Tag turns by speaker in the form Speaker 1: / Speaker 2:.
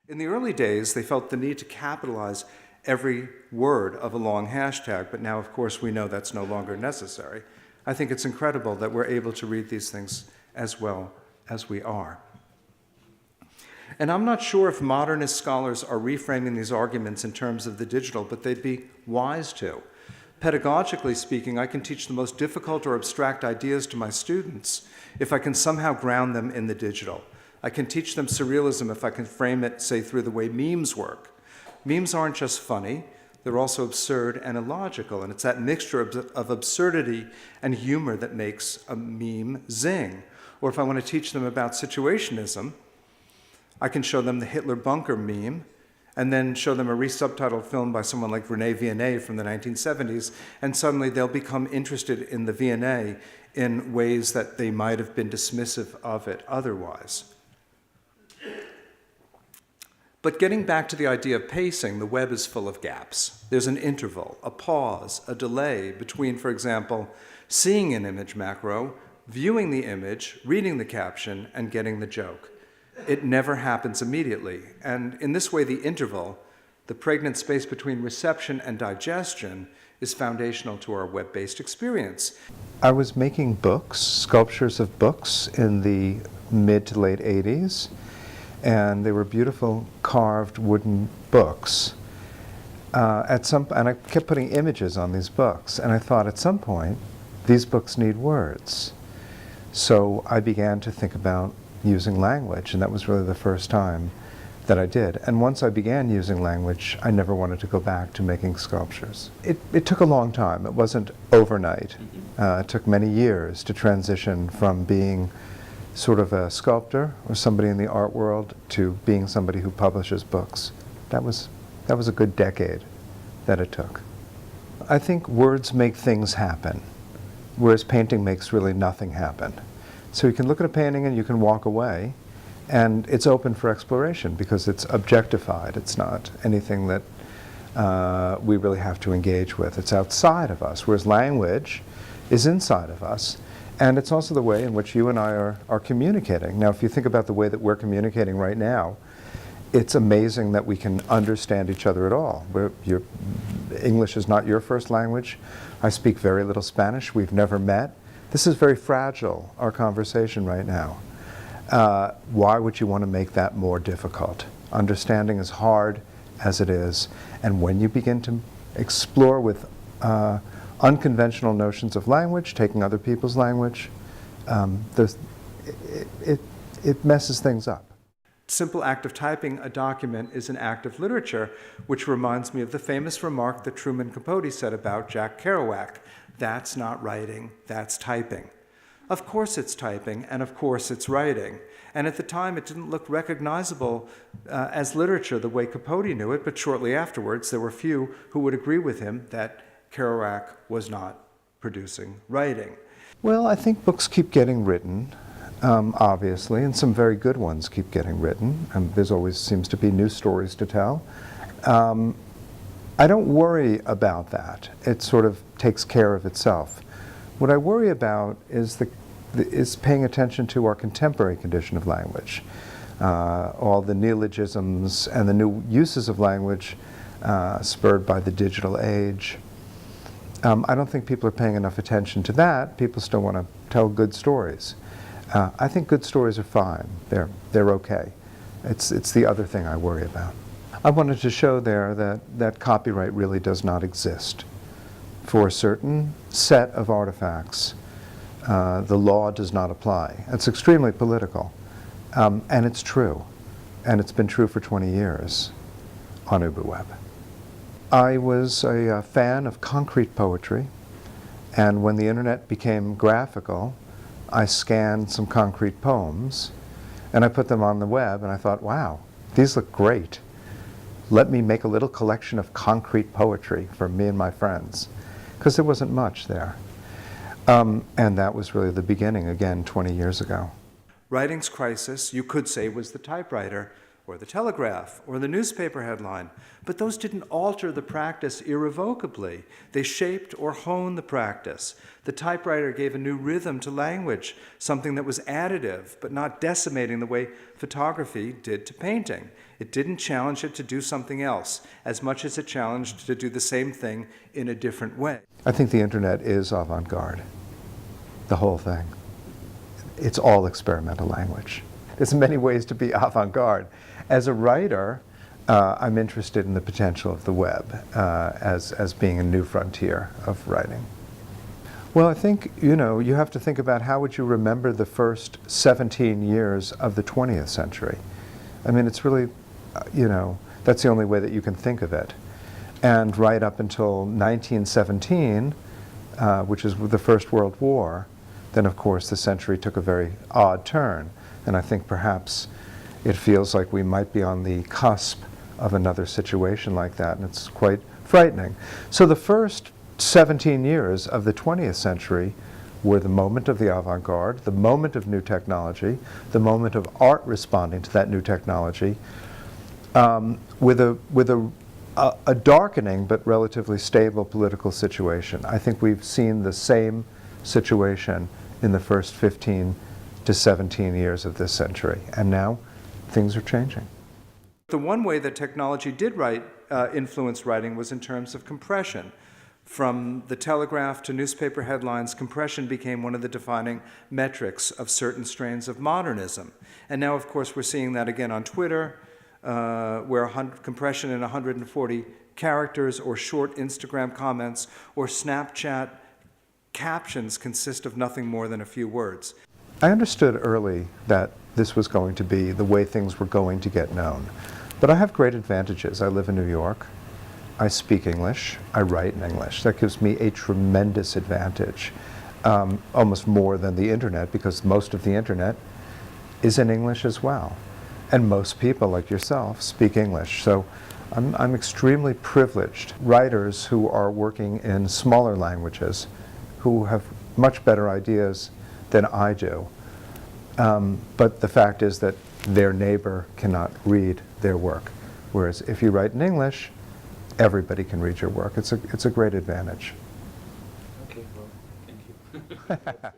Speaker 1: In the early days, they felt the need to capitalize every word of a long hashtag, but now, of course, we know that's no longer necessary. I think it's incredible that we're able to read these things as well as we are. And I'm not sure if modernist scholars are reframing these arguments in terms of the digital, but they'd be wise to. Pedagogically speaking, I can teach the most difficult or abstract ideas to my students if I can somehow ground them in the digital. I can teach them surrealism if I can frame it, say, through the way memes work. Memes aren't just funny, they're also absurd and illogical, and it's that mixture of absurdity and humor that makes a meme zing. Or if I want to teach them about situationism, I can show them the Hitler bunker meme, and then show them a resubtitled film by someone like René Vianney from the 1970s, and suddenly they'll become interested in the Vianney in ways that they might have been dismissive of it otherwise. But getting back to the idea of pacing, the web is full of gaps. There's an interval, a pause, a delay between, for example, seeing an image macro, viewing the image, reading the caption, and getting the joke. It never happens immediately. And in this way, the interval, the pregnant space between reception and digestion, is foundational to our web-based experience.
Speaker 2: I was making books, sculptures of books, in the mid to late 80s. And they were beautiful carved wooden books. And I kept putting images on these books, and I thought at some point, these books need words. So I began to think about using language, and that was really the first time that I did. And once I began using language, I never wanted to go back to making sculptures. It took a long time. It wasn't overnight. It took many years to transition from being sort of a sculptor or somebody in the art world to being somebody who publishes books. That was a good decade that it took. I think words make things happen, whereas painting makes really nothing happen. So you can look at a painting and you can walk away, and it's open for exploration because it's objectified. It's not anything that we really have to engage with. It's outside of us, whereas language is inside of us. And it's also the way in which you and I are communicating. Now, if you think about the way that we're communicating right now, it's amazing that we can understand each other at all. English is not your first language. I speak very little Spanish. We've never met. This is very fragile, our conversation right now. Why would you want to make that more difficult? Understanding is hard as it is. And when you begin to explore with unconventional notions of language, taking other people's language, it messes things up.
Speaker 1: Simple act of typing a document is an act of literature, which reminds me of the famous remark that Truman Capote said about Jack Kerouac. That's not writing, that's typing. Of course it's typing, and of course it's writing. And at the time it didn't look recognizable as literature the way Capote knew it, but shortly afterwards there were few who would agree with him that Kerouac was not producing writing.
Speaker 2: Well, I think books keep getting written, obviously, and some very good ones keep getting written. There's always seems to be new stories to tell. I don't worry about that. It sort of takes care of itself. What I worry about is paying attention to our contemporary condition of language. All the neologisms and the new uses of language spurred by the digital age. I don't think people are paying enough attention to that. People still want to tell good stories. I think good stories are fine. They're okay. It's the other thing I worry about. I wanted to show there that copyright really does not exist. For a certain set of artifacts, the law does not apply. It's extremely political, and it's true. And it's been true for 20 years on UbuWeb. I was a fan of concrete poetry, and when the internet became graphical, I scanned some concrete poems, and I put them on the web, and I thought, wow, these look great. Let me make a little collection of concrete poetry for me and my friends, because there wasn't much there. And that was really the beginning, again, 20 years ago.
Speaker 1: Writing's crisis, you could say, was the typewriter, or the telegraph, or the newspaper headline, but those didn't alter the practice irrevocably. They shaped or honed the practice. The typewriter gave a new rhythm to language, something that was additive, but not decimating the way photography did to painting. It didn't challenge it to do something else, as much as it challenged to do the same thing in a different way.
Speaker 2: I think the internet is avant-garde, the whole thing. It's all experimental language. There's many ways to be avant-garde. As a writer, I'm interested in the potential of the web as being a new frontier of writing. Well, I think, you have to think about how would you remember the first 17 years of the 20th century. I mean, it's really, that's the only way that you can think of it. And right up until 1917, which is the First World War, then of course the century took a very odd turn. And I think perhaps it feels like we might be on the cusp of another situation like that, and it's quite frightening. So the first 17 years of the 20th century were the moment of the avant-garde, the moment of new technology, the moment of art responding to that new technology, with a darkening but relatively stable political situation. I think we've seen the same situation in the first 15 to 17 years of this century, and now things are changing.
Speaker 1: The one way that technology did influence writing was in terms of compression. From the telegraph to newspaper headlines, compression became one of the defining metrics of certain strains of modernism. And now, of course, we're seeing that again on Twitter, where compression in 140 characters, or short Instagram comments, or Snapchat captions consist of nothing more than a few words.
Speaker 2: I understood early that this was going to be the way things were going to get known. But I have great advantages. I live in New York. I speak English. I write in English. That gives me a tremendous advantage, almost more than the internet, because most of the internet is in English as well. And most people, like yourself, speak English. So I'm extremely privileged. Writers who are working in smaller languages, who have much better ideas than I do. But the fact is that their neighbor cannot read their work. Whereas if you write in English, everybody can read your work. It's a great advantage.
Speaker 3: Okay, well, thank you.